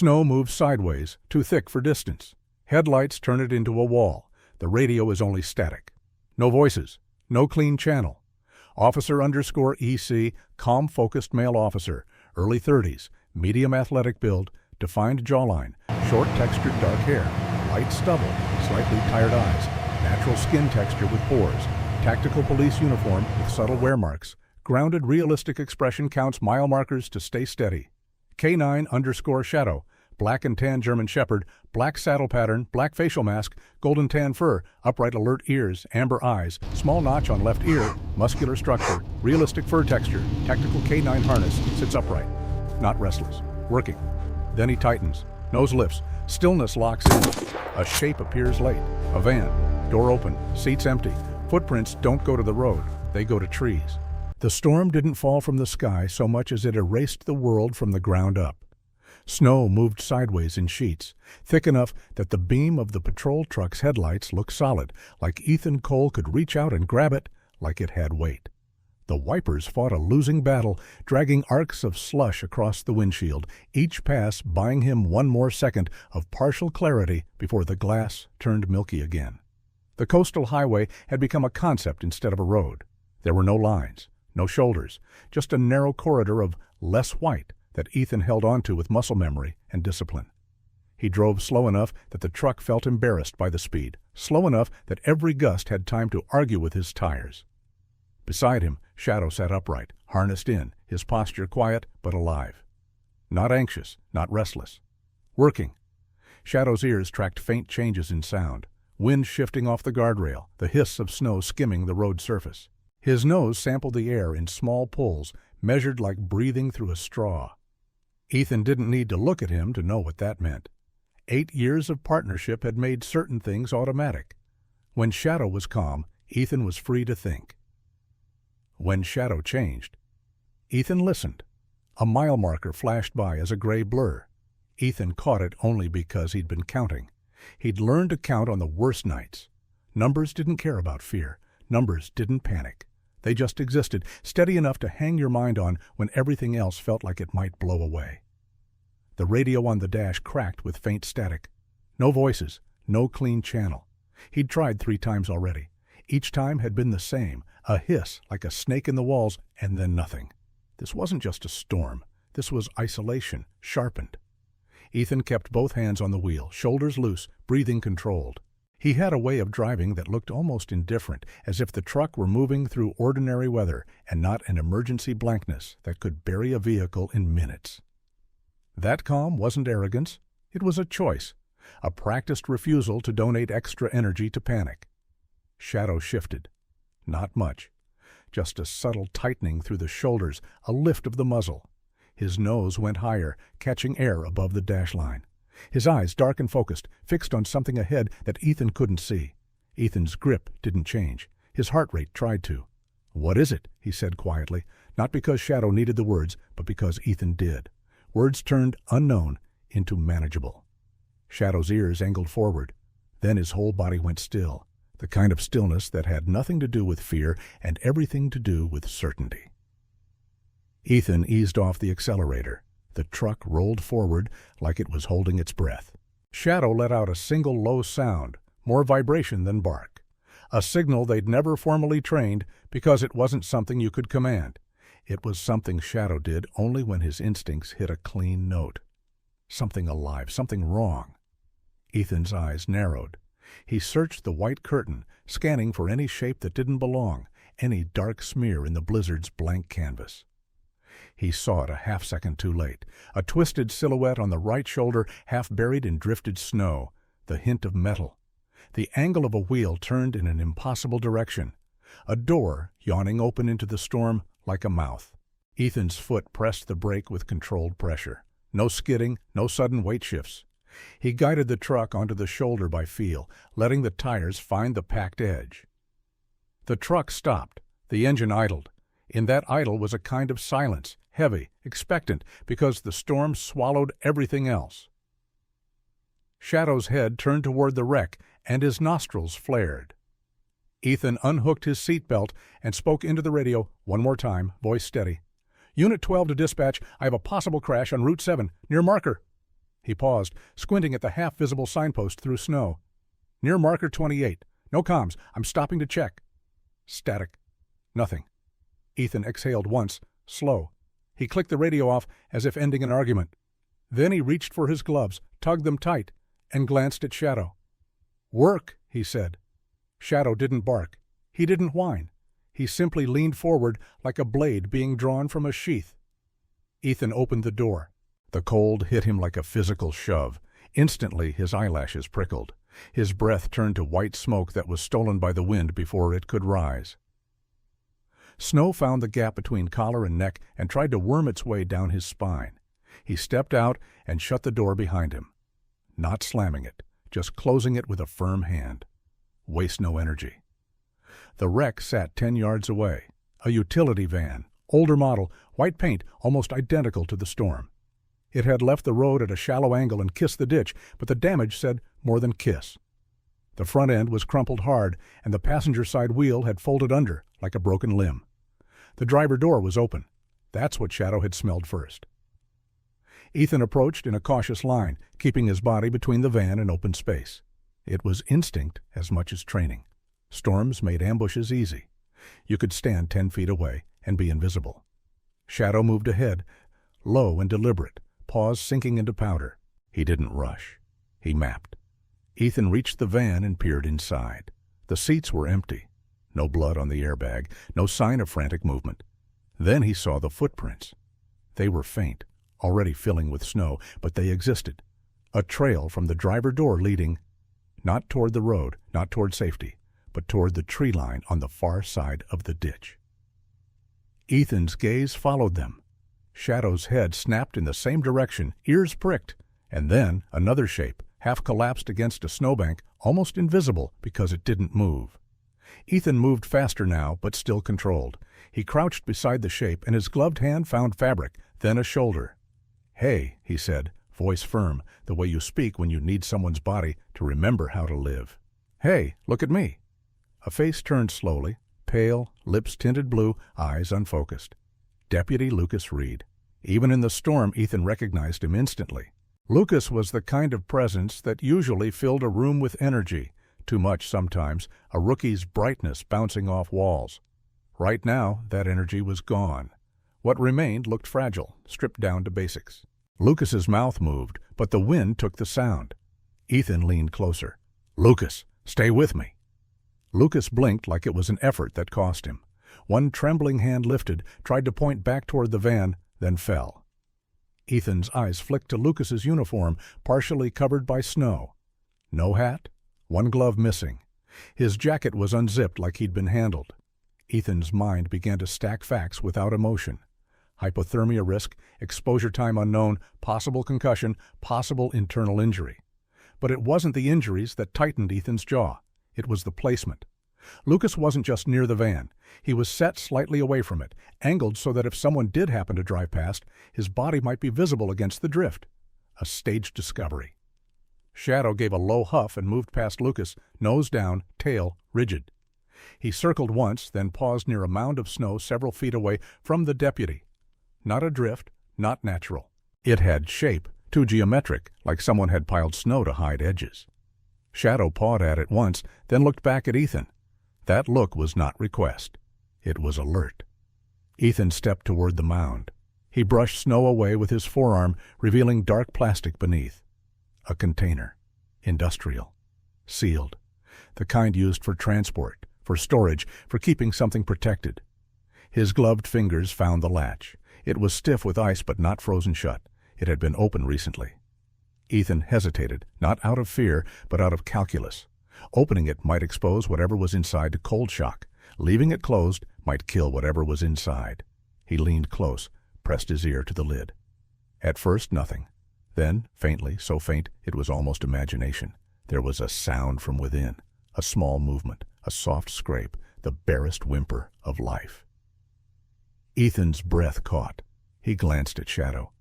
Snow moves sideways, too thick for distance. Headlights turn it into a wall. The radio is only static. No voices. No clean channel. Officer_EC, calm, focused male officer, early 30s, medium athletic build, defined jawline, short textured dark hair, light stubble, slightly tired eyes, natural skin texture with pores, tactical police uniform with subtle wear marks, grounded realistic expression counts mile markers to stay steady. K9_Shadow, black and tan German Shepherd, black saddle pattern, black facial mask, golden tan fur, upright alert ears, amber eyes, small notch on left ear, muscular structure, realistic fur texture, tactical K9 harness, sits upright. Not restless. Working. Then he tightens. Nose lifts. Stillness locks in. A shape appears late. A van. Door open. Seats empty. Footprints don't go to the road. They go to trees. The storm didn't fall from the sky so much as it erased the world from the ground up. Snow moved sideways in sheets, thick enough that the beam of the patrol truck's headlights looked solid, like Ethan Cole could reach out and grab it, like it had weight. The wipers fought a losing battle, dragging arcs of slush across the windshield, each pass buying him one more second of partial clarity before the glass turned milky again. The coastal highway had become a concept instead of a road. There were no lines, no shoulders, just a narrow corridor of less white that Ethan held onto with muscle memory and discipline. He drove slow enough that the truck felt embarrassed by the speed, slow enough that every gust had time to argue with his tires. Beside him, Shadow sat upright, harnessed in, his posture quiet but alive. Not anxious, not restless. Working. Shadow's ears tracked faint changes in sound, wind shifting off the guardrail, the hiss of snow skimming the road surface. His nose sampled the air in small pulls, measured like breathing through a straw. Ethan didn't need to look at him to know what that meant. 8 years of partnership had made certain things automatic. When Shadow was calm, Ethan was free to think. When Shadow changed, Ethan listened. A mile marker flashed by as a gray blur. Ethan caught it only because he'd been counting. He'd learned to count on the worst nights. Numbers didn't care about fear. Numbers didn't panic. They just existed, steady enough to hang your mind on when everything else felt like it might blow away. The radio on the dash cracked with faint static. No voices, no clean channel. He'd tried 3 times already. Each time had been the same, a hiss like a snake in the walls, and then nothing. This wasn't just a storm. This was isolation, sharpened. Ethan kept both hands on the wheel, shoulders loose, breathing controlled. He had a way of driving that looked almost indifferent, as if the truck were moving through ordinary weather and not an emergency blankness that could bury a vehicle in minutes. That calm wasn't arrogance. It was a choice, a practiced refusal to donate extra energy to panic. Shadow shifted. Not much. Just a subtle tightening through the shoulders, a lift of the muzzle. His nose went higher, catching air above the dash line. His eyes, dark and focused, fixed on something ahead that Ethan couldn't see. Ethan's grip didn't change. His heart rate tried to. "What is it?" he said quietly, not because Shadow needed the words, but because Ethan did. Words turned unknown into manageable. Shadow's ears angled forward. Then his whole body went still, the kind of stillness that had nothing to do with fear and everything to do with certainty. Ethan eased off the accelerator. The truck rolled forward like it was holding its breath. Shadow let out a single low sound, more vibration than bark. A signal they'd never formally trained because it wasn't something you could command. It was something Shadow did only when his instincts hit a clean note. Something alive, something wrong. Ethan's eyes narrowed. He searched the white curtain, scanning for any shape that didn't belong, any dark smear in the blizzard's blank canvas. He saw it a half-second too late, a twisted silhouette on the right shoulder half buried in drifted snow, the hint of metal. The angle of a wheel turned in an impossible direction. A door yawning open into the storm like a mouth. Ethan's foot pressed the brake with controlled pressure. No skidding, no sudden weight shifts. He guided the truck onto the shoulder by feel, letting the tires find the packed edge. The truck stopped. The engine idled. In that idle was a kind of silence, heavy, expectant, because the storm swallowed everything else. Shadow's head turned toward the wreck, and his nostrils flared. Ethan unhooked his seatbelt and spoke into the radio one more time, voice steady. "Unit 12 to dispatch. I have a possible crash on Route 7, near Marker." He paused, squinting at the half-visible signpost through snow. "Near marker 28. No comms. I'm stopping to check." Static. Nothing. Ethan exhaled once, slow. He clicked the radio off as if ending an argument. Then he reached for his gloves, tugged them tight, and glanced at Shadow. "Work," he said. Shadow didn't bark. He didn't whine. He simply leaned forward like a blade being drawn from a sheath. Ethan opened the door. The cold hit him like a physical shove. Instantly his eyelashes prickled. His breath turned to white smoke that was stolen by the wind before it could rise. Snow found the gap between collar and neck and tried to worm its way down his spine. He stepped out and shut the door behind him. Not slamming it, just closing it with a firm hand. Waste no energy. The wreck sat 10 yards away. A utility van, older model, white paint, almost identical to the storm. It had left the road at a shallow angle and kissed the ditch, but the damage said more than kiss. The front end was crumpled hard, and the passenger side wheel had folded under, like a broken limb. The driver door was open. That's what Shadow had smelled first. Ethan approached in a cautious line, keeping his body between the van and open space. It was instinct as much as training. Storms made ambushes easy. You could stand 10 feet away and be invisible. Shadow moved ahead, low and deliberate, paws sinking into powder. He didn't rush. He mapped. Ethan reached the van and peered inside. The seats were empty. No blood on the airbag, no sign of frantic movement. Then he saw the footprints. They were faint, already filling with snow, but they existed. A trail from the driver door leading, not toward the road, not toward safety, but toward the tree line on the far side of the ditch. Ethan's gaze followed them. Shadow's head snapped in the same direction, ears pricked, and then another shape, half collapsed against a snowbank, almost invisible because it didn't move. Ethan moved faster now, but still controlled. He crouched beside the shape, and his gloved hand found fabric, then a shoulder. "Hey," he said, voice firm, the way you speak when you need someone's body to remember how to live. "Hey, look at me." A face turned slowly, pale, lips tinted blue, eyes unfocused. Deputy Lucas Reed. Even in the storm, Ethan recognized him instantly. Lucas was the kind of presence that usually filled a room with energy, too much sometimes, a rookie's brightness bouncing off walls. Right now, that energy was gone. What remained looked fragile, stripped down to basics. Lucas's mouth moved, but the wind took the sound. Ethan leaned closer. "Lucas, stay with me." Lucas blinked like it was an effort that cost him. One trembling hand lifted, tried to point back toward the van, then fell. Ethan's eyes flicked to Lucas's uniform, partially covered by snow. No hat, one glove missing. His jacket was unzipped like he'd been handled. Ethan's mind began to stack facts without emotion. Hypothermia risk, exposure time unknown, possible concussion, possible internal injury. But it wasn't the injuries that tightened Ethan's jaw. It was the placement. Lucas wasn't just near the van. He was set slightly away from it, angled so that if someone did happen to drive past, his body might be visible against the drift. A staged discovery. Shadow gave a low huff and moved past Lucas, nose down, tail rigid. He circled once, then paused near a mound of snow several feet away from the deputy. Not a drift, not natural. It had shape, too geometric, like someone had piled snow to hide edges. Shadow pawed at it once, then looked back at Ethan. That look was not request. It was alert. Ethan stepped toward the mound. He brushed snow away with his forearm, revealing dark plastic beneath. A container. Industrial. Sealed. The kind used for transport, for storage, for keeping something protected. His gloved fingers found the latch. It was stiff with ice but not frozen shut. It had been opened recently. Ethan hesitated, not out of fear, but out of calculus. Opening it might expose whatever was inside to cold shock. Leaving it closed might kill whatever was inside. He leaned close, pressed his ear to the lid. At first, nothing. Then, faintly, so faint it was almost imagination, there was a sound from within, a small movement, a soft scrape, the barest whimper of life. Ethan's breath caught. He glanced at Shadow.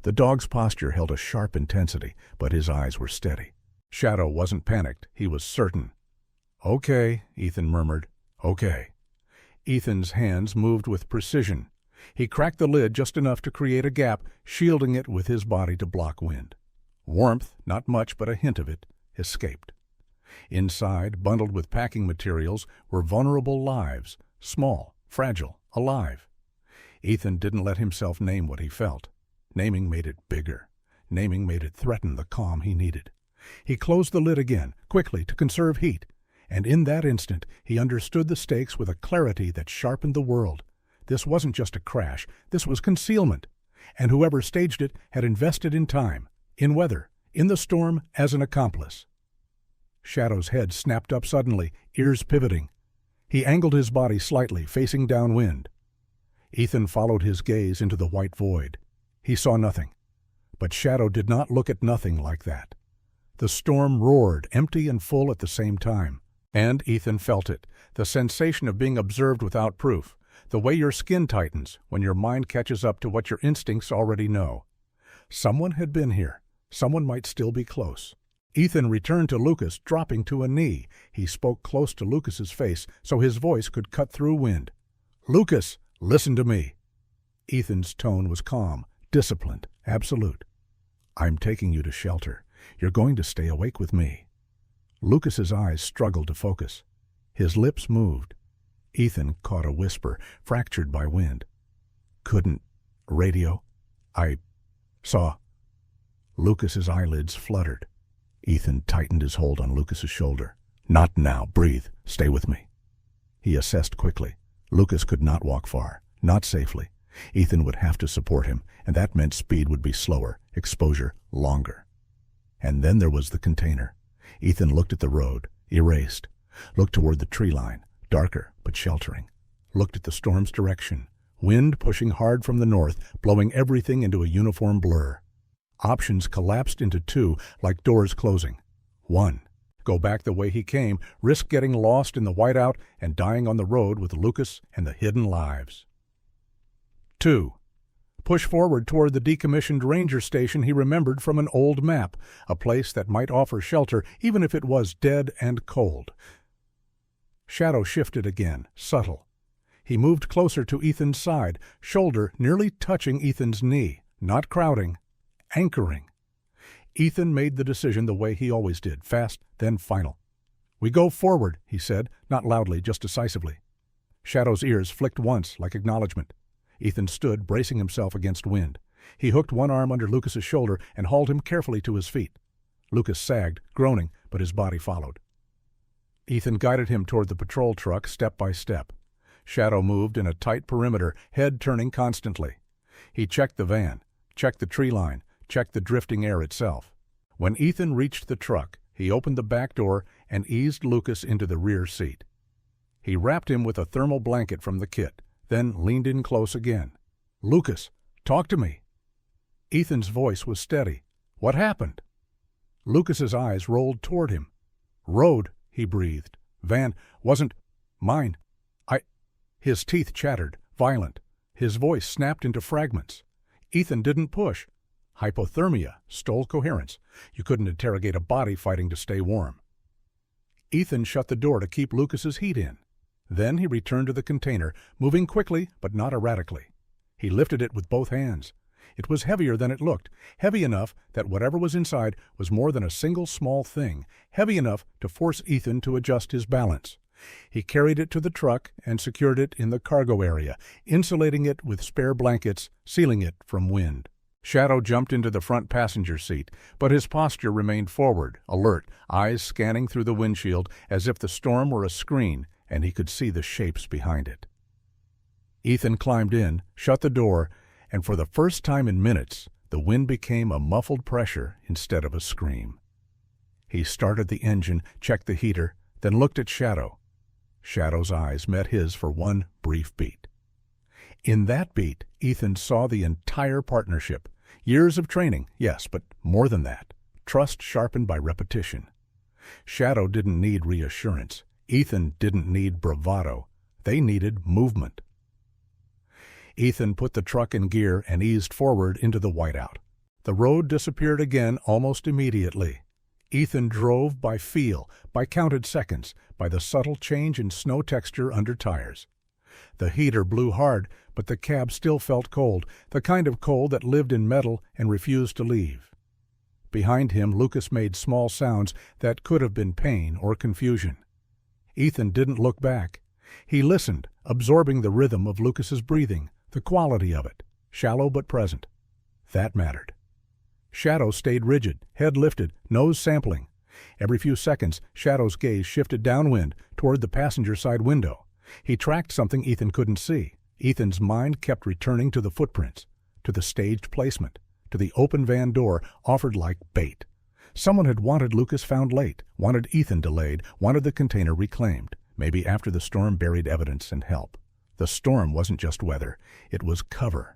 The dog's posture held a sharp intensity, but his eyes were steady. Shadow wasn't panicked. He was certain. "Okay," Ethan murmured. "Okay." Ethan's hands moved with precision. He cracked the lid just enough to create a gap, shielding it with his body to block wind. Warmth, not much but a hint of it, escaped. Inside, bundled with packing materials, were vulnerable lives, small, fragile, alive. Ethan didn't let himself name what he felt. Naming made it bigger. Naming made it threaten the calm he needed. He closed the lid again, quickly, to conserve heat, and in that instant he understood the stakes with a clarity that sharpened the world. This wasn't just a crash, this was concealment, and whoever staged it had invested in time, in weather, in the storm as an accomplice. Shadow's head snapped up suddenly, ears pivoting. He angled his body slightly, facing downwind. Ethan followed his gaze into the white void. He saw nothing. But Shadow did not look at nothing like that. The storm roared, empty and full at the same time. And Ethan felt it, the sensation of being observed without proof, the way your skin tightens when your mind catches up to what your instincts already know. Someone had been here. Someone might still be close. Ethan returned to Lucas, dropping to a knee. He spoke close to Lucas's face so his voice could cut through wind. "Lucas, listen to me." Ethan's tone was calm, disciplined, absolute. "I'm taking you to shelter. You're going to stay awake with me." Lucas's eyes struggled to focus. His lips moved. Ethan caught a whisper, fractured by wind. "Couldn't. Radio? I saw." Lucas's eyelids fluttered. Ethan tightened his hold on Lucas's shoulder. "Not now. Breathe. Stay with me." He assessed quickly. Lucas could not walk far, not safely. Ethan would have to support him, and that meant speed would be slower, exposure longer. And then there was the container. Ethan looked at the road, erased. Looked toward the tree line, darker but sheltering. Looked at the storm's direction. Wind pushing hard from the north, blowing everything into a uniform blur. Options collapsed into two, like doors closing. One, go back the way he came, risk getting lost in the whiteout and dying on the road with Lucas and the hidden lives. 2. Push forward toward the decommissioned ranger station he remembered from an old map, a place that might offer shelter even if it was dead and cold. Shadow shifted again, subtle. He moved closer to Ethan's side, shoulder nearly touching Ethan's knee, not crowding, anchoring. Ethan made the decision the way he always did, fast, then final. "We go forward," he said, not loudly, just decisively. Shadow's ears flicked once, like acknowledgement. Ethan stood, bracing himself against wind. He hooked one arm under Lucas's shoulder and hauled him carefully to his feet. Lucas sagged, groaning, but his body followed. Ethan guided him toward the patrol truck step by step. Shadow moved in a tight perimeter, head turning constantly. He checked the van, checked the tree line, checked the drifting air itself. When Ethan reached the truck, he opened the back door and eased Lucas into the rear seat. He wrapped him with a thermal blanket from the kit, then leaned in close again. "Lucas, talk to me." Ethan's voice was steady. "What happened?" Lucas's eyes rolled toward him. "Road," he breathed. "Van wasn't mine. His teeth chattered, violent. His voice snapped into fragments. Ethan didn't push. Hypothermia stole coherence. You couldn't interrogate a body fighting to stay warm. Ethan shut the door to keep Lucas's heat in. Then he returned to the container, moving quickly but not erratically. He lifted it with both hands. It was heavier than it looked, heavy enough that whatever was inside was more than a single small thing, heavy enough to force Ethan to adjust his balance. He carried it to the truck and secured it in the cargo area, insulating it with spare blankets, sealing it from wind. Shadow jumped into the front passenger seat, but his posture remained forward, alert, eyes scanning through the windshield as if the storm were a screen and he could see the shapes behind it. Ethan climbed in, shut the door, and for the first time in minutes, the wind became a muffled pressure instead of a scream. He started the engine, checked the heater, then looked at Shadow. Shadow's eyes met his for one brief beat. In that beat, Ethan saw the entire partnership. Years of training, yes, but more than that. Trust sharpened by repetition. Shadow didn't need reassurance. Ethan didn't need bravado. They needed movement. Ethan put the truck in gear and eased forward into the whiteout. The road disappeared again almost immediately. Ethan drove by feel, by counted seconds, by the subtle change in snow texture under tires. The heater blew hard, but the cab still felt cold, the kind of cold that lived in metal and refused to leave. Behind him, Lucas made small sounds that could have been pain or confusion. Ethan didn't look back. He listened, absorbing the rhythm of Lucas's breathing, the quality of it, shallow but present. That mattered. Shadow stayed rigid, head lifted, nose sampling. Every few seconds, Shadow's gaze shifted downwind toward the passenger side window. He tracked something Ethan couldn't see. Ethan's mind kept returning to the footprints, to the staged placement, to the open van door offered like bait. Someone had wanted Lucas found late, wanted Ethan delayed, wanted the container reclaimed, maybe after the storm buried evidence and help. The storm wasn't just weather, it was cover.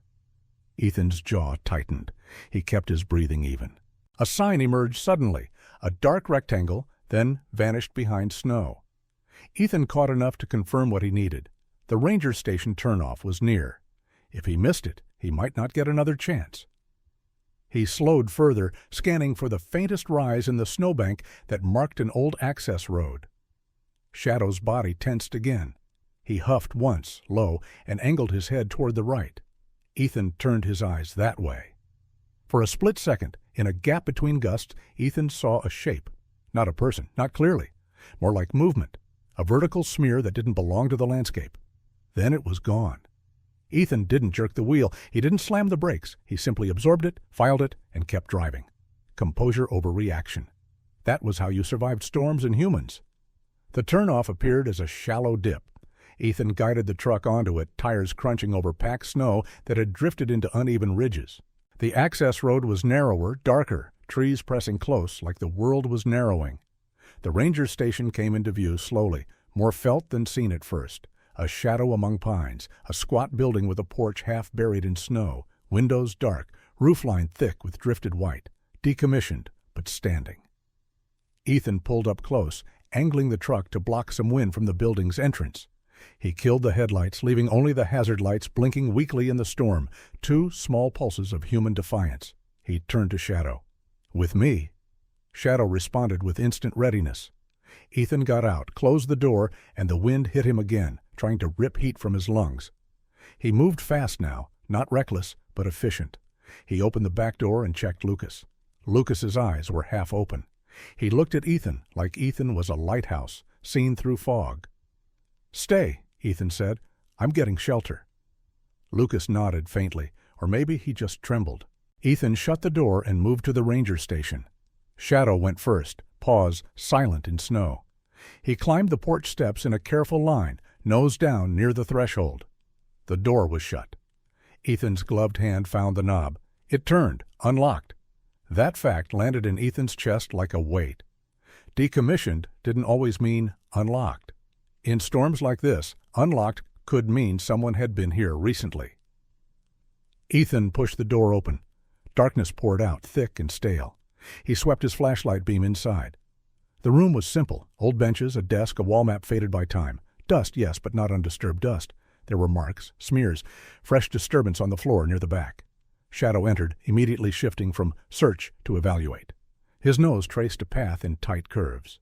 Ethan's jaw tightened. He kept his breathing even. A sign emerged suddenly, a dark rectangle, then vanished behind snow. Ethan caught enough to confirm what he needed. The ranger station turnoff was near. If he missed it, he might not get another chance. He slowed further, scanning for the faintest rise in the snowbank that marked an old access road. Shadow's body tensed again. He huffed once, low, and angled his head toward the right. Ethan turned his eyes that way. For a split second, in a gap between gusts, Ethan saw a shape. Not a person, not clearly. More like movement. A vertical smear that didn't belong to the landscape. Then it was gone. Ethan didn't jerk the wheel. He didn't slam the brakes. He simply absorbed it, filed it, and kept driving. Composure over reaction. That was how you survived storms and humans. The turnoff appeared as a shallow dip. Ethan guided the truck onto it, tires crunching over packed snow that had drifted into uneven ridges. The access road was narrower, darker, trees pressing close like the world was narrowing. The ranger station came into view slowly, more felt than seen at first. A shadow among pines, a squat building with a porch half buried in snow, windows dark, roofline thick with drifted white, decommissioned but standing. Ethan pulled up close, angling the truck to block some wind from the building's entrance. He killed the headlights, leaving only the hazard lights blinking weakly in the storm, 2 small pulses of human defiance. He turned to Shadow. "With me." Shadow responded with instant readiness. Ethan got out, closed the door, and the wind hit him again, trying to rip heat from his lungs. He moved fast now, not reckless, but efficient. He opened the back door and checked Lucas. Lucas's eyes were half open. He looked at Ethan like Ethan was a lighthouse, seen through fog. "Stay," Ethan said. "I'm getting shelter." Lucas nodded faintly, or maybe he just trembled. Ethan shut the door and moved to the ranger station. Shadow went first, paws silent in snow. He climbed the porch steps in a careful line, nose down near the threshold. The door was shut. Ethan's gloved hand found the knob. It turned, unlocked. That fact landed in Ethan's chest like a weight. Decommissioned didn't always mean unlocked. In storms like this, unlocked could mean someone had been here recently. Ethan pushed the door open. Darkness poured out, thick and stale. He swept his flashlight beam inside. The room was simple. Old benches, a desk, a wall map faded by time. Dust, yes, but not undisturbed dust. There were marks, smears, fresh disturbance on the floor near the back. Shadow entered, immediately shifting from search to evaluate. His nose traced a path in tight curves.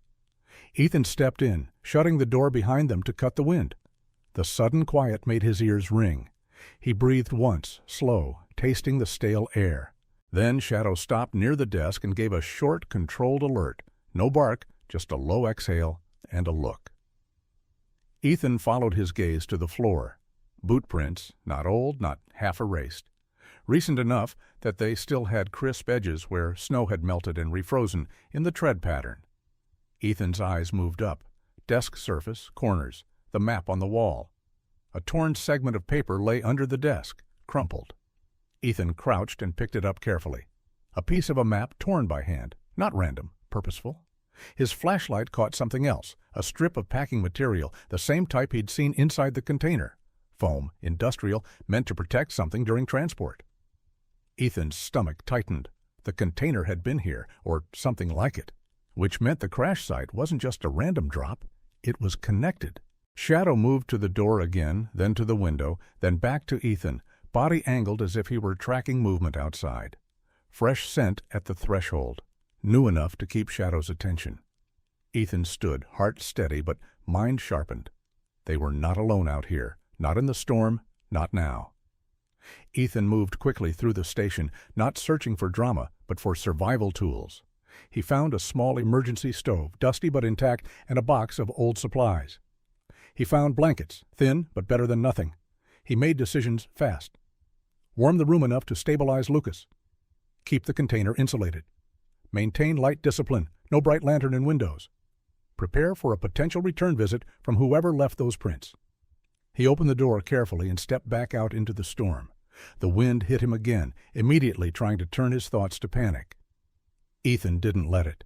Ethan stepped in, shutting the door behind them to cut the wind. The sudden quiet made his ears ring. He breathed once, slow, tasting the stale air. Then Shadow stopped near the desk and gave a short, controlled alert. No bark, just a low exhale and a look. Ethan followed his gaze to the floor. Boot prints, not old, not half erased. Recent enough that they still had crisp edges where snow had melted and refrozen in the tread pattern. Ethan's eyes moved up. Desk surface, corners, the map on the wall. A torn segment of paper lay under the desk, crumpled. Ethan crouched and picked it up carefully. A piece of a map torn by hand, not random, purposeful. His flashlight caught something else, a strip of packing material, the same type he'd seen inside the container. Foam, industrial, meant to protect something during transport. Ethan's stomach tightened. The container had been here, or something like it, which meant the crash site wasn't just a random drop. It was connected. Shadow moved to the door again, then to the window, then back to Ethan, body angled as if he were tracking movement outside. Fresh scent at the threshold, new enough to keep Shadow's attention. Ethan stood, heart steady but mind sharpened. They were not alone out here, not in the storm, not now. Ethan moved quickly through the station, not searching for drama, but for survival tools. He found a small emergency stove, dusty but intact, and a box of old supplies. He found blankets, thin but better than nothing. He made decisions fast. Warm the room enough to stabilize Lucas. Keep the container insulated. Maintain light discipline, no bright lantern in windows. Prepare for a potential return visit from whoever left those prints. He opened the door carefully and stepped back out into the storm. The wind hit him again, immediately trying to turn his thoughts to panic. Ethan didn't let it.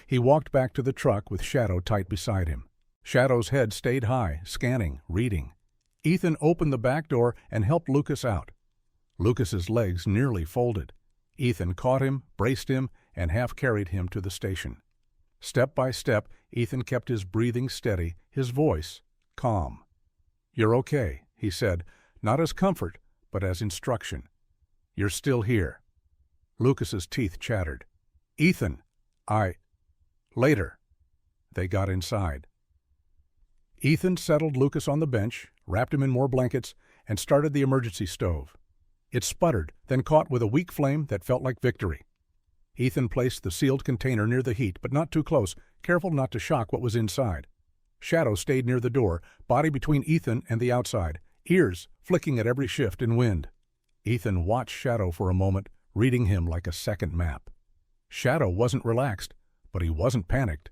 He walked back to the truck with Shadow tight beside him. Shadow's head stayed high, scanning, reading. Ethan opened the back door and helped Lucas out. Lucas's legs nearly folded. Ethan caught him, braced him, and half-carried him to the station. Step by step, Ethan kept his breathing steady, his voice calm. "You're okay," he said, not as comfort, but as instruction. "You're still here." Lucas's teeth chattered. "Ethan, Later." They got inside. Ethan settled Lucas on the bench, wrapped him in more blankets, and started the emergency stove. It sputtered, then caught with a weak flame that felt like victory. Ethan placed the sealed container near the heat, but not too close, careful not to shock what was inside. Shadow stayed near the door, body between Ethan and the outside, ears flicking at every shift in wind. Ethan watched Shadow for a moment, reading him like a second map. Shadow wasn't relaxed, but he wasn't panicked.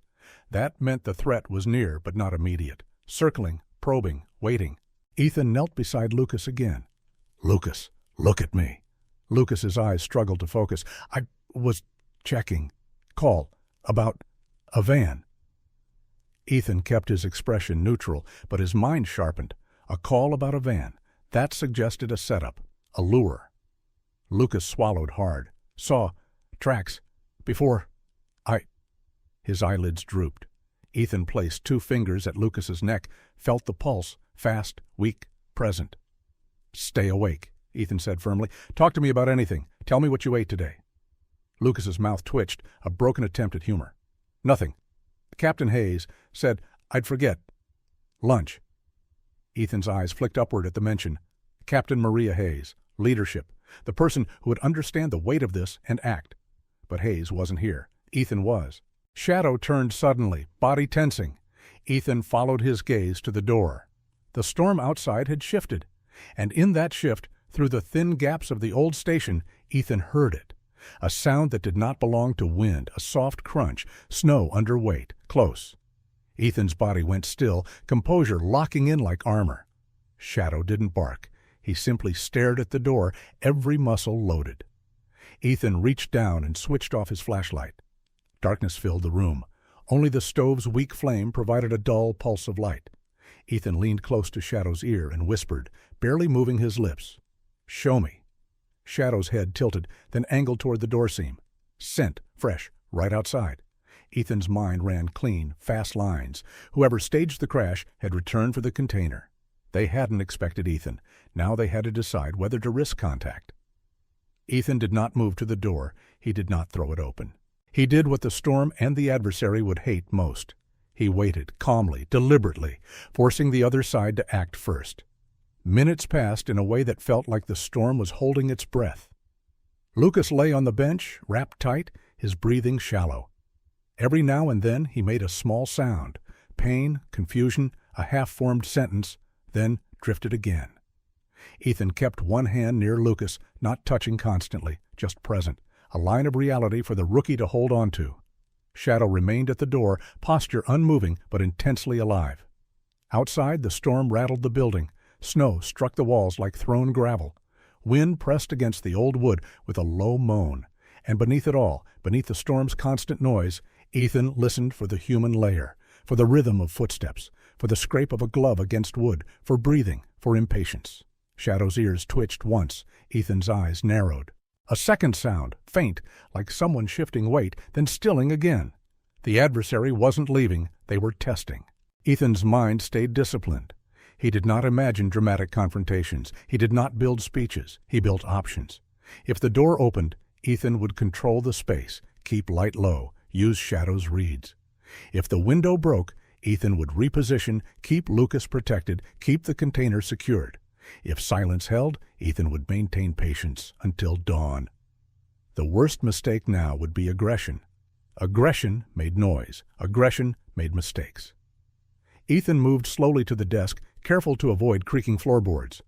That meant the threat was near, but not immediate. Circling, probing, waiting. Ethan knelt beside Lucas again. "Lucas, look at me." Lucas's eyes struggled to focus. "I was checking. Call. About a van." Ethan kept his expression neutral, but his mind sharpened. A call about a van. That suggested a setup, a lure. Lucas swallowed hard. "Saw tracks before His eyelids drooped. Ethan placed 2 fingers at Lucas's neck, felt the pulse, fast, weak, present. "Stay awake," Ethan said firmly. "Talk to me about anything. Tell me what you ate today." Lucas's mouth twitched, a broken attempt at humor. "Nothing. Captain Hayes said I'd forget. Lunch." Ethan's eyes flicked upward at the mention. Captain Maria Hayes, leadership, the person who would understand the weight of this and act. But Hayes wasn't here. Ethan was. Shadow turned suddenly, body tensing. Ethan followed his gaze to the door. The storm outside had shifted, and in that shift, through the thin gaps of the old station, Ethan heard it. A sound that did not belong to wind, a soft crunch, snow under weight, close. Ethan's body went still, composure locking in like armor. Shadow didn't bark. He simply stared at the door, every muscle loaded. Ethan reached down and switched off his flashlight. Darkness filled the room. Only the stove's weak flame provided a dull pulse of light. Ethan leaned close to Shadow's ear and whispered, barely moving his lips, "Show me." Shadow's head tilted, then angled toward the door seam. Scent, fresh, right outside. Ethan's mind ran clean, fast lines. Whoever staged the crash had returned for the container. They hadn't expected Ethan. Now they had to decide whether to risk contact. Ethan did not move to the door. He did not throw it open. He did what the storm and the adversary would hate most. He waited, calmly, deliberately, forcing the other side to act first. Minutes passed in a way that felt like the storm was holding its breath. Lucas lay on the bench, wrapped tight, his breathing shallow. Every now and then he made a small sound, pain, confusion, a half-formed sentence, then drifted again. Ethan kept one hand near Lucas, not touching constantly, just present, a line of reality for the rookie to hold on to. Shadow remained at the door, posture unmoving but intensely alive. Outside, the storm rattled the building. Snow struck the walls like thrown gravel. Wind pressed against the old wood with a low moan. And beneath it all, beneath the storm's constant noise, Ethan listened for the human layer, for the rhythm of footsteps, for the scrape of a glove against wood, for breathing, for impatience. Shadow's ears twitched once. Ethan's eyes narrowed. A second sound, faint, like someone shifting weight, then stilling again. The adversary wasn't leaving, they were testing. Ethan's mind stayed disciplined. He did not imagine dramatic confrontations. He did not build speeches. He built options. If the door opened, Ethan would control the space, keep light low, use Shadow's reads. If the window broke, Ethan would reposition, keep Lucas protected, keep the container secured. If silence held, Ethan would maintain patience until dawn. The worst mistake now would be aggression. Aggression made noise. Aggression made mistakes. Ethan moved slowly to the desk, careful to avoid creaking floorboards.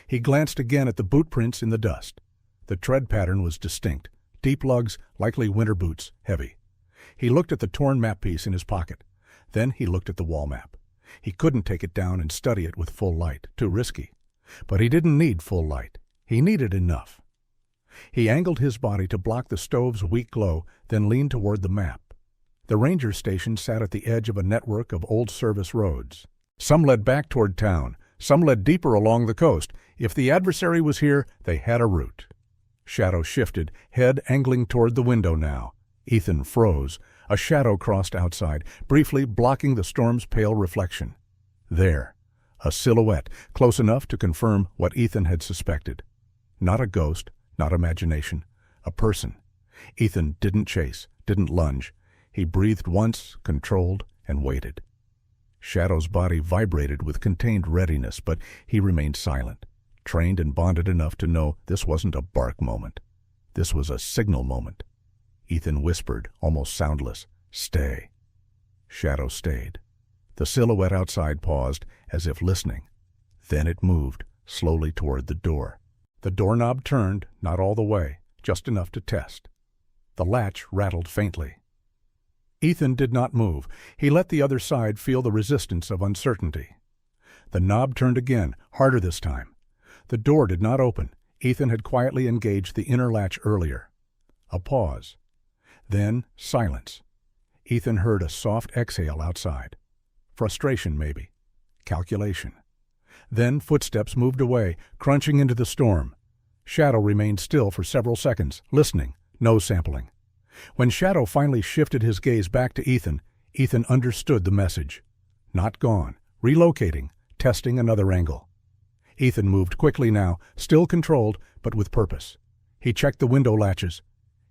He glanced again at the boot prints in the dust. The tread pattern was distinct. Deep lugs, likely winter boots, heavy. He looked at the torn map piece in his pocket. Then he looked at the wall map. He couldn't take it down and study it with full light. Too risky. But he didn't need full light. He needed enough. He angled his body to block the stove's weak glow, then leaned toward the map. The ranger station sat at the edge of a network of old service roads. Some led back toward town. Some led deeper along the coast. If the adversary was here, they had a route. Shadow shifted, head angling toward the window now. Ethan froze. A shadow crossed outside, briefly blocking the storm's pale reflection. There, a silhouette, close enough to confirm what Ethan had suspected. Not a ghost, not imagination. A person. Ethan didn't chase, didn't lunge. He breathed once, controlled, and waited. Shadow's body vibrated with contained readiness, but he remained silent, trained and bonded enough to know this wasn't a bark moment. This was a signal moment. Ethan whispered, almost soundless, "Stay." Shadow stayed. The silhouette outside paused, as if listening. Then it moved, slowly toward the door. The doorknob turned, not all the way, just enough to test. The latch rattled faintly. Ethan did not move. He let the other side feel the resistance of uncertainty. The knob turned again, harder this time. The door did not open. Ethan had quietly engaged the inner latch earlier. A pause. Then silence. Ethan heard a soft exhale outside. Frustration, maybe. Calculation. Then footsteps moved away, crunching into the storm. Shadow remained still for several seconds, listening, nose sampling. When Shadow finally shifted his gaze back to Ethan, Ethan understood the message. Not gone, relocating, testing another angle. Ethan moved quickly now, still controlled, but with purpose. He checked the window latches.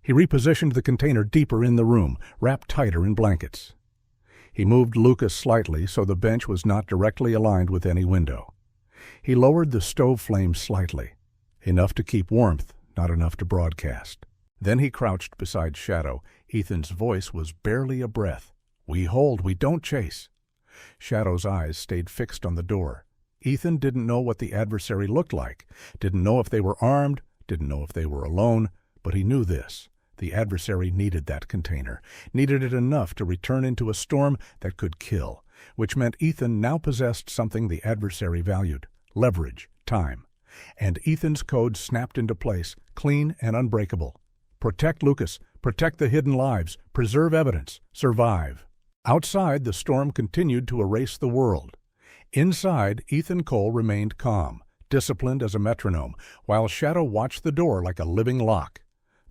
He repositioned the container deeper in the room, wrapped tighter in blankets. He moved Lucas slightly so the bench was not directly aligned with any window. He lowered the stove flame slightly, enough to keep warmth, not enough to broadcast. Then he crouched beside Shadow. Ethan's voice was barely a breath. "We hold, we don't chase." Shadow's eyes stayed fixed on the door. Ethan didn't know what the adversary looked like, didn't know if they were armed, didn't know if they were alone, but he knew this. The adversary needed that container, needed it enough to return into a storm that could kill, which meant Ethan now possessed something the adversary valued: leverage, time. And Ethan's code snapped into place, clean and unbreakable. Protect Lucas, protect the hidden lives, preserve evidence, survive. Outside, the storm continued to erase the world. Inside, Ethan Cole remained calm, disciplined as a metronome, while Shadow watched the door like a living lock.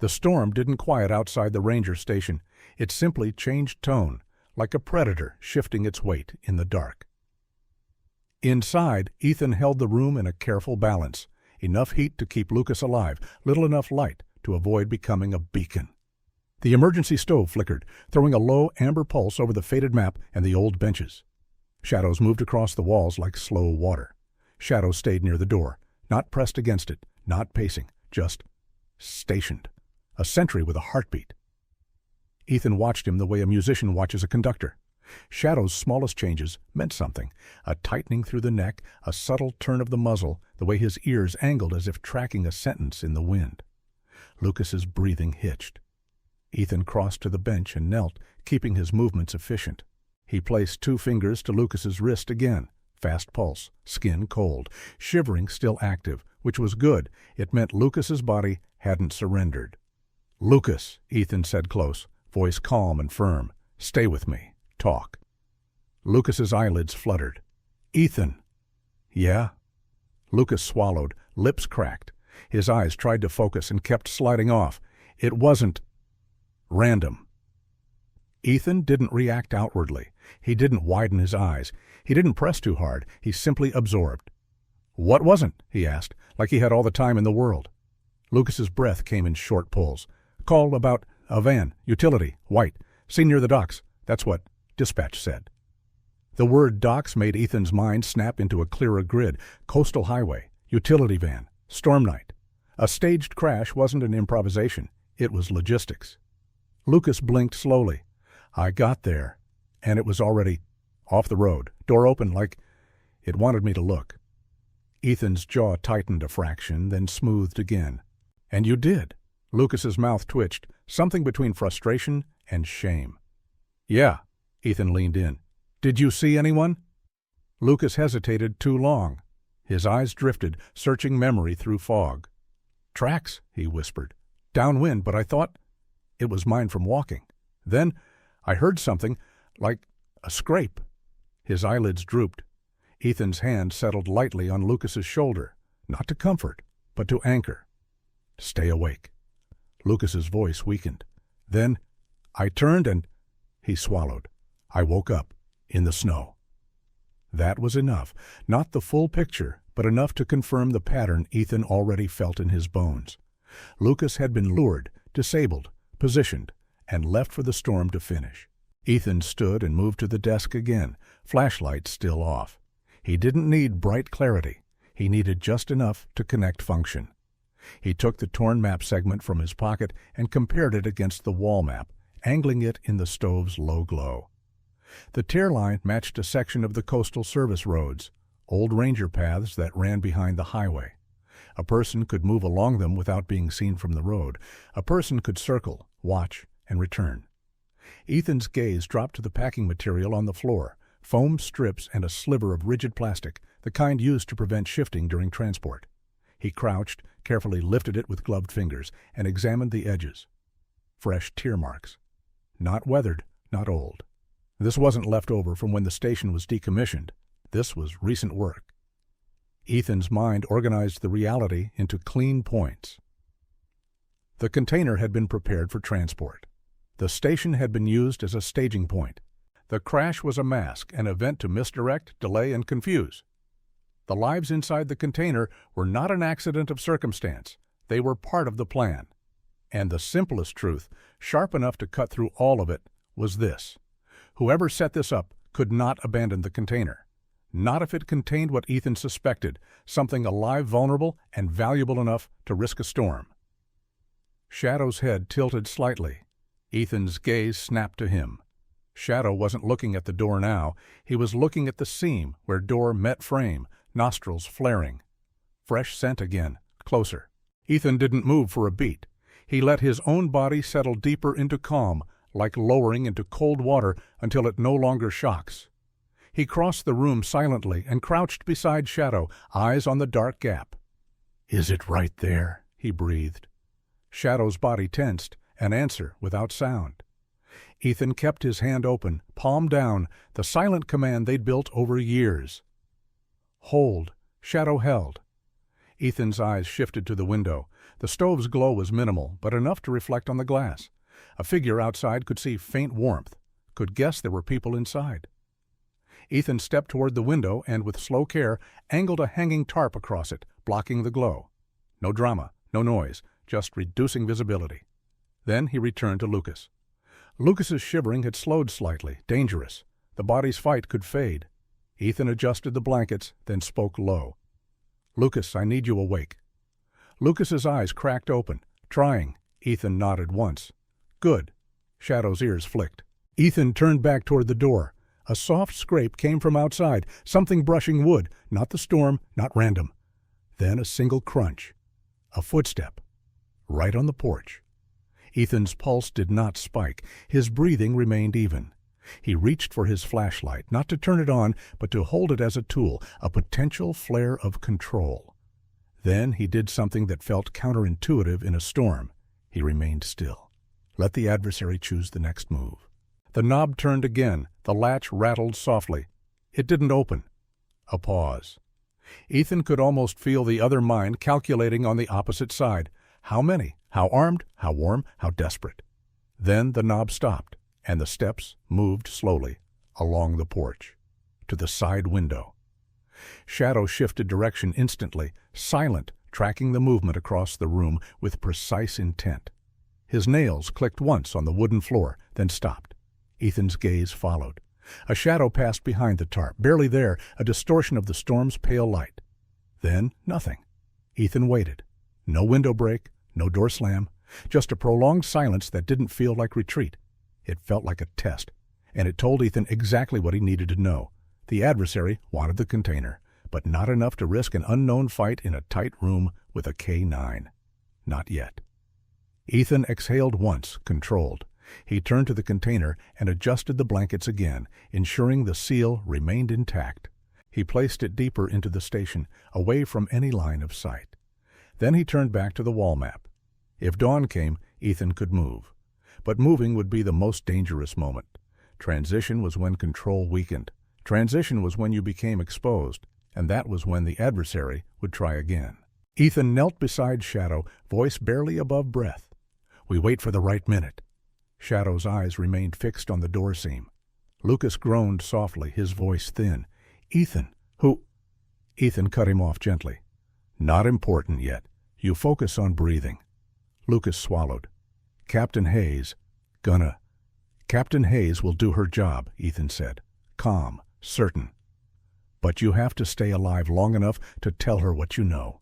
The storm didn't quiet outside the ranger station. It simply changed tone, like a predator shifting its weight in the dark. Inside, Ethan held the room in a careful balance. Enough heat to keep Lucas alive, little enough light to avoid becoming a beacon. The emergency stove flickered, throwing a low amber pulse over the faded map and the old benches. Shadows moved across the walls like slow water. Shadow stayed near the door, not pressed against it, not pacing, just stationed. A sentry with a heartbeat. Ethan watched him the way a musician watches a conductor. Shadow's smallest changes meant something. A tightening through the neck, a subtle turn of the muzzle, the way his ears angled as if tracking a sentence in the wind. Lucas's breathing hitched. Ethan crossed to the bench and knelt, keeping his movements efficient. He placed 2 fingers to Lucas's wrist again. Fast pulse, skin cold, shivering still active, which was good. It meant Lucas's body hadn't surrendered. "Lucas," Ethan said close, voice calm and firm. "Stay with me. Talk." Lucas's eyelids fluttered. "Ethan." "Yeah?" Lucas swallowed, lips cracked. His eyes tried to focus and kept sliding off. It wasn't random. Ethan didn't react outwardly. He didn't widen his eyes. He didn't press too hard. He simply absorbed. "What wasn't?" he asked, like he had all the time in the world. Lucas's breath came in short pulls. "Call about a van, utility, white, seen near the docks. That's what dispatch said." The word docks made Ethan's mind snap into a clearer grid. Coastal highway, Utility van. Storm night. A staged crash wasn't an improvisation. It was logistics. Lucas blinked slowly. I got there, and it was already off the road. Door open like it wanted me to look. Ethan's jaw tightened a fraction, then smoothed again. And you did. Lucas's mouth twitched, something between frustration and shame. Yeah, Ethan leaned in. Did you see anyone? Lucas hesitated too long. His eyes drifted, searching memory through fog. Tracks, he whispered. Downwind, but I thought it was mine from walking. Then I heard something, like a scrape. His eyelids drooped. Ethan's hand settled lightly on Lucas's shoulder, not to comfort, but to anchor. Stay awake. Lucas's voice weakened. Then I turned and he swallowed. I woke up in the snow. That was enough, not the full picture, but enough to confirm the pattern Ethan already felt in his bones. Lucas had been lured, disabled, positioned, and left for the storm to finish. Ethan stood and moved to the desk again, flashlight still off. He didn't need bright clarity. He needed just enough to connect function. He took the torn map segment from his pocket and compared it against the wall map, angling it in the stove's low glow. The tear line matched a section of the Coastal Service roads, old ranger paths that ran behind the highway. A person could move along them without being seen from the road. A person could circle, watch, and return. Ethan's gaze dropped to the packing material on the floor, foam strips and a sliver of rigid plastic, the kind used to prevent shifting during transport. He crouched, carefully lifted it with gloved fingers, and examined the edges. Fresh tear marks. Not weathered, not old. This wasn't left over from when the station was decommissioned. This was recent work. Ethan's mind organized the reality into clean points. The container had been prepared for transport. The station had been used as a staging point. The crash was a mask, an event to misdirect, delay, and confuse. The lives inside the container were not an accident of circumstance. They were part of the plan. And the simplest truth, sharp enough to cut through all of it, was this. Whoever set this up could not abandon the container. Not if it contained what Ethan suspected, something alive, vulnerable, and valuable enough to risk a storm. Shadow's head tilted slightly. Ethan's gaze snapped to him. Shadow wasn't looking at the door now. He was looking at the seam where door met frame, nostrils flaring. Fresh scent again, closer. Ethan didn't move for a beat. He let his own body settle deeper into calm, like lowering into cold water until it no longer shocks. He crossed the room silently and crouched beside Shadow, eyes on the dark gap. "Is it right there?" he breathed. Shadow's body tensed, an answer without sound. Ethan kept his hand open, palm down, the silent command they'd built over years. Hold. Shadow held. Ethan's eyes shifted to the window. The stove's glow was minimal, but enough to reflect on the glass. A figure outside could see faint warmth, could guess there were people inside. Ethan stepped toward the window and, with slow care, angled a hanging tarp across it, blocking the glow. No drama, no noise, just reducing visibility. Then he returned to Lucas. Lucas's shivering had slowed slightly, dangerous. The body's fight could fade. Ethan adjusted the blankets, then spoke low. "Lucas, I need you awake." Lucas's eyes cracked open, trying. Ethan nodded once. "Good." Shadow's ears flicked. Ethan turned back toward the door. A soft scrape came from outside, something brushing wood, not the storm, not random. Then a single crunch. A footstep. Right on the porch. Ethan's pulse did not spike. His breathing remained even. He reached for his flashlight, not to turn it on, but to hold it as a tool, a potential flare of control. Then he did something that felt counterintuitive in a storm. He remained still. Let the adversary choose the next move. The knob turned again. The latch rattled softly. It didn't open. A pause. Ethan could almost feel the other mind calculating on the opposite side. How many? How armed? How warm? How desperate? Then the knob stopped, and the steps moved slowly along the porch to the side window. Shadow shifted direction instantly, silent, tracking the movement across the room with precise intent. His nails clicked once on the wooden floor, then stopped. Ethan's gaze followed. A shadow passed behind the tarp, barely there, a distortion of the storm's pale light. Then nothing. Ethan waited. No window break, no door slam, just a prolonged silence that didn't feel like retreat. It felt like a test, and it told Ethan exactly what he needed to know. The adversary wanted the container, but not enough to risk an unknown fight in a tight room with a K9. Not yet. Ethan exhaled once, controlled. He turned to the container and adjusted the blankets again, ensuring the seal remained intact. He placed it deeper into the station, away from any line of sight. Then he turned back to the wall map. If dawn came, Ethan could move. But moving would be the most dangerous moment. Transition was when control weakened. Transition was when you became exposed, and that was when the adversary would try again. Ethan knelt beside Shadow, voice barely above breath. "We wait for the right minute." Shadow's eyes remained fixed on the door seam. Lucas groaned softly, his voice thin. "Ethan, who—" Ethan cut him off gently. "Not important yet. You focus on breathing." Lucas swallowed. "Captain Hayes, gonna—" "Captain Hayes will do her job," Ethan said. Calm, certain. "But you have to stay alive long enough to tell her what you know."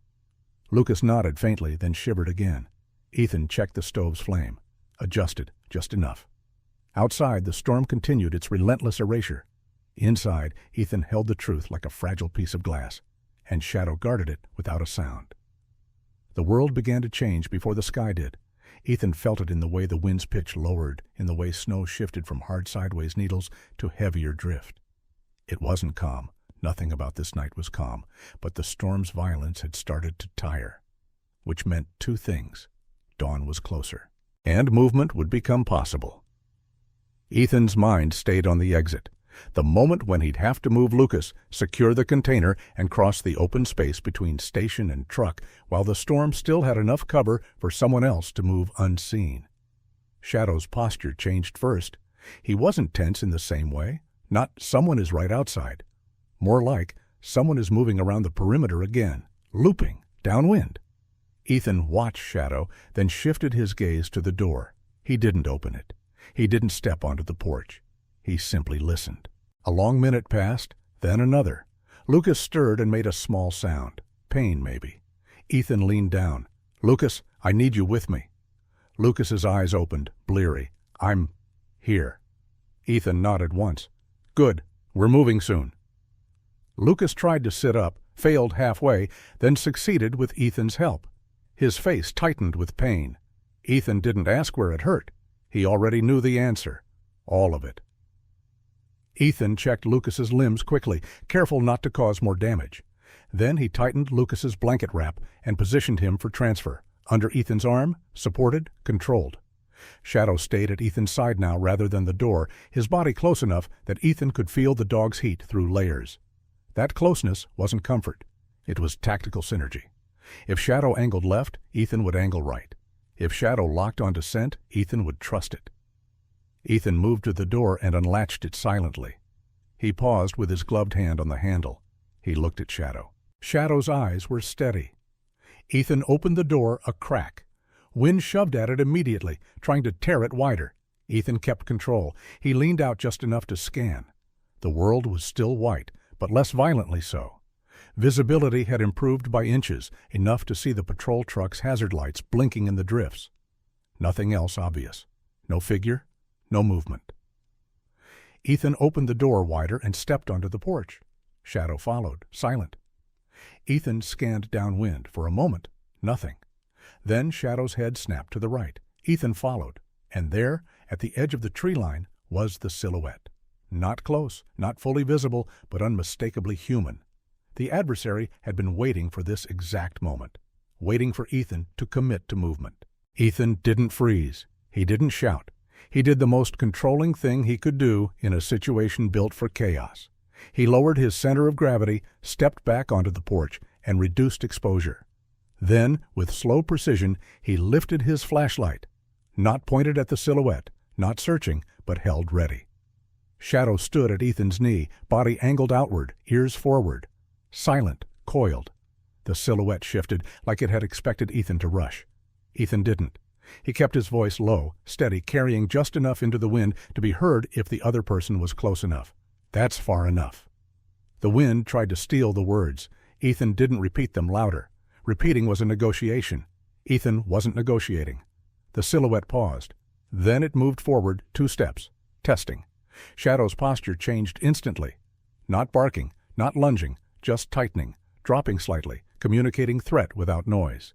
Lucas nodded faintly, then shivered again. Ethan checked the stove's flame. Adjusted, just enough. Outside, the storm continued its relentless erasure. Inside, Ethan held the truth like a fragile piece of glass, and Shadow guarded it without a sound. The world began to change before the sky did. Ethan felt it in the way the wind's pitch lowered, in the way snow shifted from hard sideways needles to heavier drift. It wasn't calm. Nothing about this night was calm, but the storm's violence had started to tire, which meant two things. Dawn was closer, and movement would become possible. Ethan's mind stayed on the exit. The moment when he'd have to move Lucas, secure the container, and cross the open space between station and truck while the storm still had enough cover for someone else to move unseen. Shadow's posture changed first. He wasn't tense in the same way. Not "someone is right outside." More like someone is moving around the perimeter again, looping, downwind. Ethan watched Shadow, then shifted his gaze to the door. He didn't open it. He didn't step onto the porch. He simply listened. A long minute passed, then another. Lucas stirred and made a small sound. Pain, maybe. Ethan leaned down. "Lucas, I need you with me." Lucas's eyes opened, bleary. "I'm here." Ethan nodded once. "Good. We're moving soon." Lucas tried to sit up, failed halfway, then succeeded with Ethan's help. His face tightened with pain. Ethan didn't ask where it hurt. He already knew the answer. All of it. Ethan checked Lucas's limbs quickly, careful not to cause more damage. Then he tightened Lucas's blanket wrap and positioned him for transfer. Under Ethan's arm, supported, controlled. Shadow stayed at Ethan's side now rather than the door, his body close enough that Ethan could feel the dog's heat through layers. That closeness wasn't comfort. It was tactical synergy. If Shadow angled left, Ethan would angle right. If Shadow locked onto scent, Ethan would trust it. Ethan moved to the door and unlatched it silently. He paused with his gloved hand on the handle. He looked at Shadow. Shadow's eyes were steady. Ethan opened the door a crack. Wind shoved at it immediately, trying to tear it wider. Ethan kept control. He leaned out just enough to scan. The world was still white, but less violently so. Visibility had improved by inches, enough to see the patrol truck's hazard lights blinking in the drifts. Nothing else obvious. No figure, no movement. Ethan opened the door wider and stepped onto the porch. Shadow followed, silent. Ethan scanned downwind. For a moment, nothing. Then Shadow's head snapped to the right. Ethan followed, and there, at the edge of the tree line, was the silhouette. Not close, not fully visible, but unmistakably human. The adversary had been waiting for this exact moment, waiting for Ethan to commit to movement. Ethan didn't freeze. He didn't shout. He did the most controlling thing he could do in a situation built for chaos. He lowered his center of gravity, stepped back onto the porch, and reduced exposure. Then, with slow precision, he lifted his flashlight, not pointed at the silhouette, not searching, but held ready. Shadow stood at Ethan's knee, body angled outward, ears forward. Silent, coiled. The silhouette shifted like it had expected Ethan to rush. Ethan didn't. He kept his voice low, steady, carrying just enough into the wind to be heard if the other person was close enough. That's far enough. The wind tried to steal the words. Ethan didn't repeat them louder. Repeating was a negotiation. Ethan wasn't negotiating. The silhouette paused. Then it moved forward 2 steps, testing. Shadow's posture changed instantly. Not barking, not lunging, just tightening, dropping slightly, communicating threat without noise.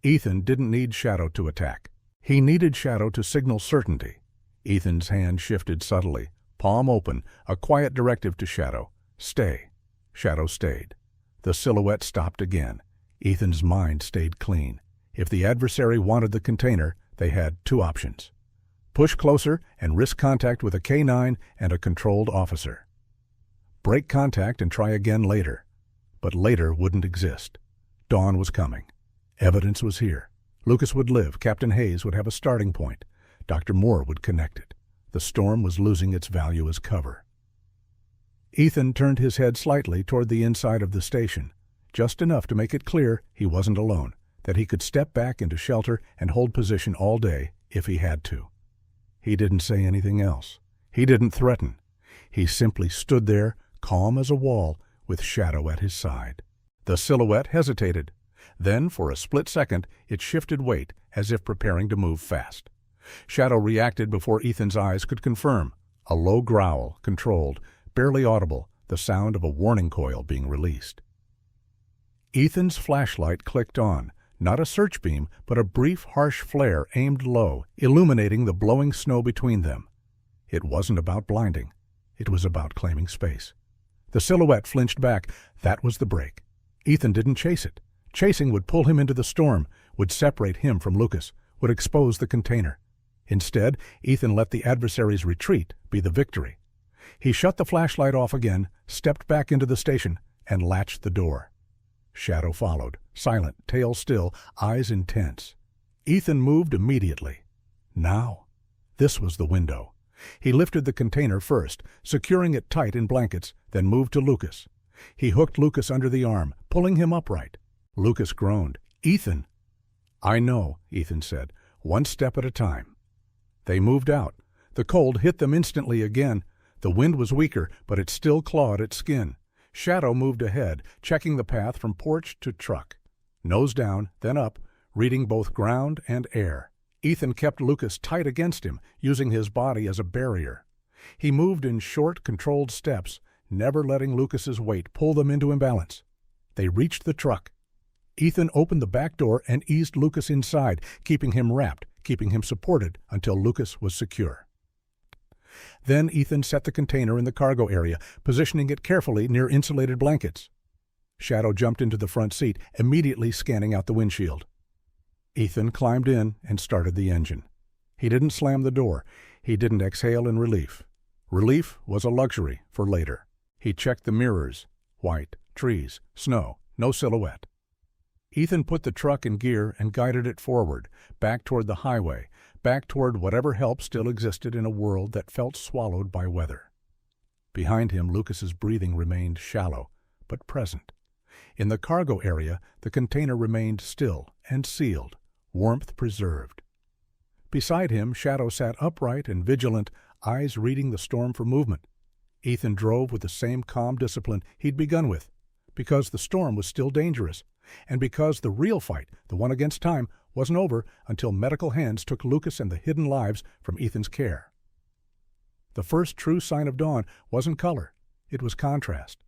Ethan didn't need Shadow to attack. He needed Shadow to signal certainty. Ethan's hand shifted subtly, palm open, a quiet directive to Shadow. Stay. Shadow stayed. The silhouette stopped again. Ethan's mind stayed clean. If the adversary wanted the container, they had 2 options. Push closer and risk contact with a K9 and a controlled officer. Break contact and try again later. But later wouldn't exist. Dawn was coming. Evidence was here. Lucas would live. Captain Hayes would have a starting point. Dr. Moore would connect it. The storm was losing its value as cover. Ethan turned his head slightly toward the inside of the station, just enough to make it clear he wasn't alone, that he could step back into shelter and hold position all day if he had to. He didn't say anything else. He didn't threaten. He simply stood there, calm as a wall, with Shadow at his side. The silhouette hesitated. Then, for a split second, it shifted weight, as if preparing to move fast. Shadow reacted before Ethan's eyes could confirm. A low growl, controlled, barely audible, the sound of a warning coil being released. Ethan's flashlight clicked on, not a search beam, but a brief, harsh flare aimed low, illuminating the blowing snow between them. It wasn't about blinding. It was about claiming space. The silhouette flinched back. That was the break. Ethan didn't chase it. Chasing would pull him into the storm, would separate him from Lucas, would expose the container. Instead, Ethan let the adversary's retreat be the victory. He shut the flashlight off again, stepped back into the station, and latched the door. Shadow followed, silent, tail still, eyes intense. Ethan moved immediately. Now, this was the window. He lifted the container first, securing it tight in blankets, then moved to Lucas. He hooked Lucas under the arm, pulling him upright. Lucas groaned. "Ethan!" "I know," Ethan said, "one step at a time." They moved out. The cold hit them instantly again. The wind was weaker, but it still clawed at skin. Shadow moved ahead, checking the path from porch to truck. Nose down, then up, reading both ground and air. Ethan kept Lucas tight against him, using his body as a barrier. He moved in short, controlled steps, never letting Lucas's weight pull them into imbalance. They reached the truck. Ethan opened the back door and eased Lucas inside, keeping him wrapped, keeping him supported until Lucas was secure. Then Ethan set the container in the cargo area, positioning it carefully near insulated blankets. Shadow jumped into the front seat, immediately scanning out the windshield. Ethan climbed in and started the engine. He didn't slam the door. He didn't exhale in relief. Relief was a luxury for later. He checked the mirrors. White, trees, snow, no silhouette. Ethan put the truck in gear and guided it forward, back toward the highway, back toward whatever help still existed in a world that felt swallowed by weather. Behind him, Lucas's breathing remained shallow, but present. In the cargo area, the container remained still and sealed, warmth preserved. Beside him, Shadow sat upright and vigilant, eyes reading the storm for movement. Ethan drove with the same calm discipline he'd begun with, because the storm was still dangerous, and because the real fight, the one against time, wasn't over until medical hands took Lucas and the hidden lives from Ethan's care. The first true sign of dawn wasn't color, it was contrast.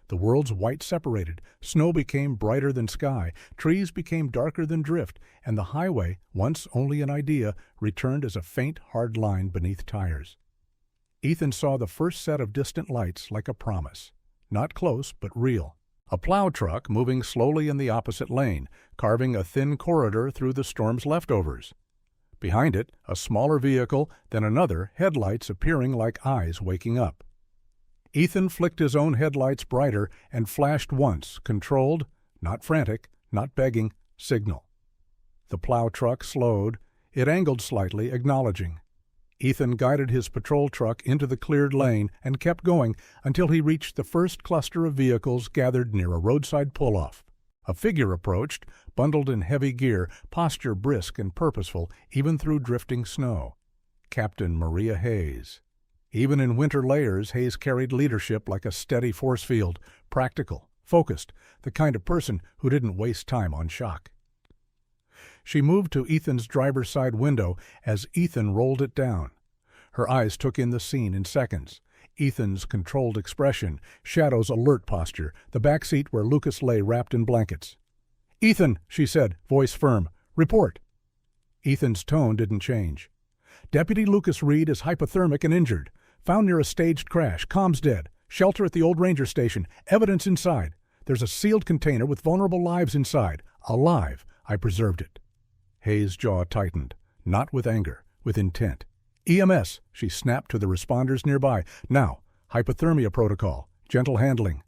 The world's white separated, snow became brighter than sky, trees became darker than drift, and the highway, once only an idea, returned as a faint, hard line beneath tires. Ethan saw the first set of distant lights like a promise. Not close, but real. A plow truck moving slowly in the opposite lane, carving a thin corridor through the storm's leftovers. Behind it, a smaller vehicle, then another, headlights appearing like eyes waking up. Ethan flicked his own headlights brighter and flashed once, controlled, not frantic, not begging, signal. The plow truck slowed. It angled slightly, acknowledging. Ethan guided his patrol truck into the cleared lane and kept going until he reached the first cluster of vehicles gathered near a roadside pull-off. A figure approached, bundled in heavy gear, posture brisk and purposeful even through drifting snow. Captain Maria Hayes. Even in winter layers, Hayes carried leadership like a steady force field, practical, focused, the kind of person who didn't waste time on shock. She moved to Ethan's driver's side window as Ethan rolled it down. Her eyes took in the scene in seconds. Ethan's controlled expression, Shadow's alert posture, the back seat where Lucas lay wrapped in blankets. "Ethan," she said, voice firm, "report." Ethan's tone didn't change. "Deputy Lucas Reed is hypothermic and injured. Found near a staged crash. Comms dead. Shelter at the old ranger station. Evidence inside. There's a sealed container with vulnerable lives inside. Alive. I preserved it." Hayes' jaw tightened, not with anger, with intent. "EMS," she snapped to the responders nearby. "Now, hypothermia protocol. Gentle handling."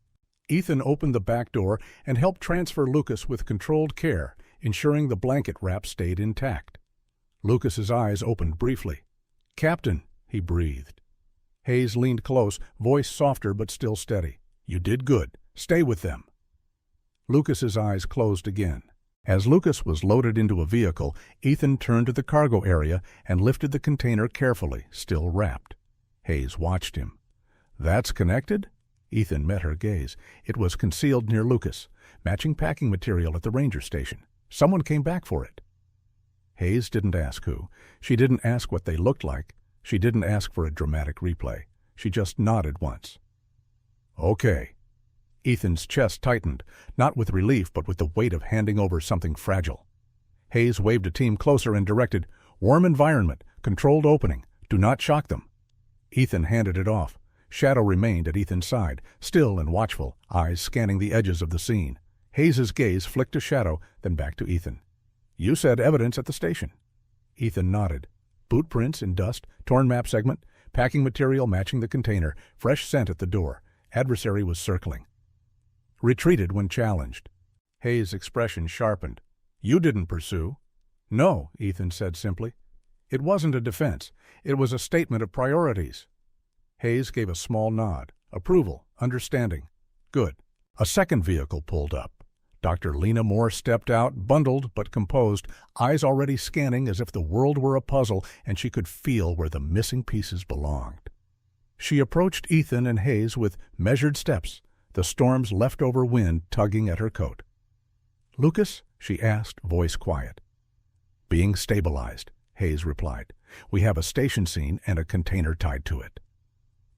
Ethan opened the back door and helped transfer Lucas with controlled care, ensuring the blanket wrap stayed intact. Lucas's eyes opened briefly. "Captain," he breathed. Hayes leaned close, voice softer but still steady. "You did good. Stay with them." Lucas's eyes closed again. As Lucas was loaded into a vehicle, Ethan turned to the cargo area and lifted the container carefully, still wrapped. Hayes watched him. "That's connected?" Ethan met her gaze. It was concealed near Lucas, matching packing material at the ranger station. Someone came back for it. Hayes didn't ask who. She didn't ask what they looked like. She didn't ask for a dramatic replay. She just nodded once. "Okay." Ethan's chest tightened, not with relief but with the weight of handing over something fragile. Hayes waved a team closer and directed, "Warm environment, controlled opening. Do not shock them." Ethan handed it off. Shadow remained at Ethan's side, still and watchful, eyes scanning the edges of the scene. Hayes's gaze flicked to Shadow, then back to Ethan. "You said evidence at the station." Ethan nodded. Boot prints in dust, torn map segment, packing material matching the container, fresh scent at the door. Adversary was circling. Retreated when challenged. Hayes' expression sharpened. "You didn't pursue." "No," Ethan said simply. "It wasn't a defense. It was a statement of priorities." Hayes gave a small nod. Approval, understanding. "Good." A second vehicle pulled up. Dr. Lena Moore stepped out, bundled but composed, eyes already scanning as if the world were a puzzle and she could feel where the missing pieces belonged. She approached Ethan and Hayes with measured steps, the storm's leftover wind tugging at her coat. "Lucas?" she asked, voice quiet. "Being stabilized," Hayes replied. "We have a station scene and a container tied to it."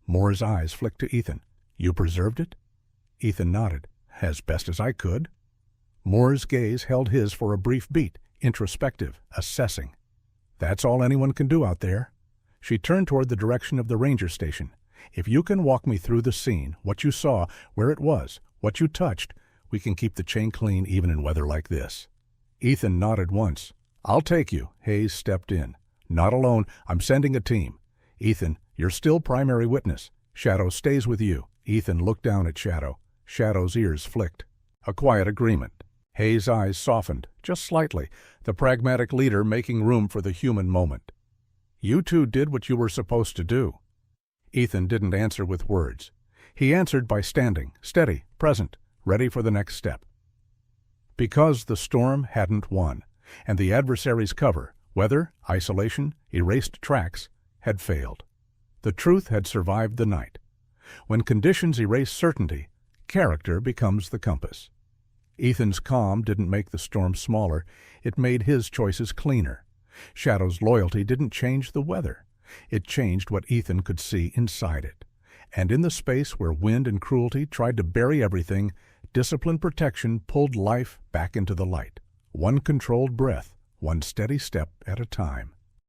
Moore's eyes flicked to Ethan. "You preserved it?" Ethan nodded. "As best as I could." Moore's gaze held his for a brief beat, introspective, assessing. "That's all anyone can do out there." She turned toward the direction of the ranger station. "If you can walk me through the scene, what you saw, where it was, what you touched, we can keep the chain clean even in weather like this." Ethan nodded once. "I'll take you." Hayes stepped in. "Not alone. I'm sending a team. Ethan, you're still primary witness. Shadow stays with you." Ethan looked down at Shadow. Shadow's ears flicked. A quiet agreement. Hayes' eyes softened, just slightly, the pragmatic leader making room for the human moment. "You two did what you were supposed to do." Ethan didn't answer with words. He answered by standing, steady, present, ready for the next step. Because the storm hadn't won, and the adversary's cover, weather, isolation, erased tracks, had failed. The truth had survived the night. When conditions erase certainty, character becomes the compass. Ethan's calm didn't make the storm smaller, it made his choices cleaner. Shadow's loyalty didn't change the weather. It changed what Ethan could see inside it. And in the space where wind and cruelty tried to bury everything, disciplined protection pulled life back into the light. One controlled breath, one steady step at a time.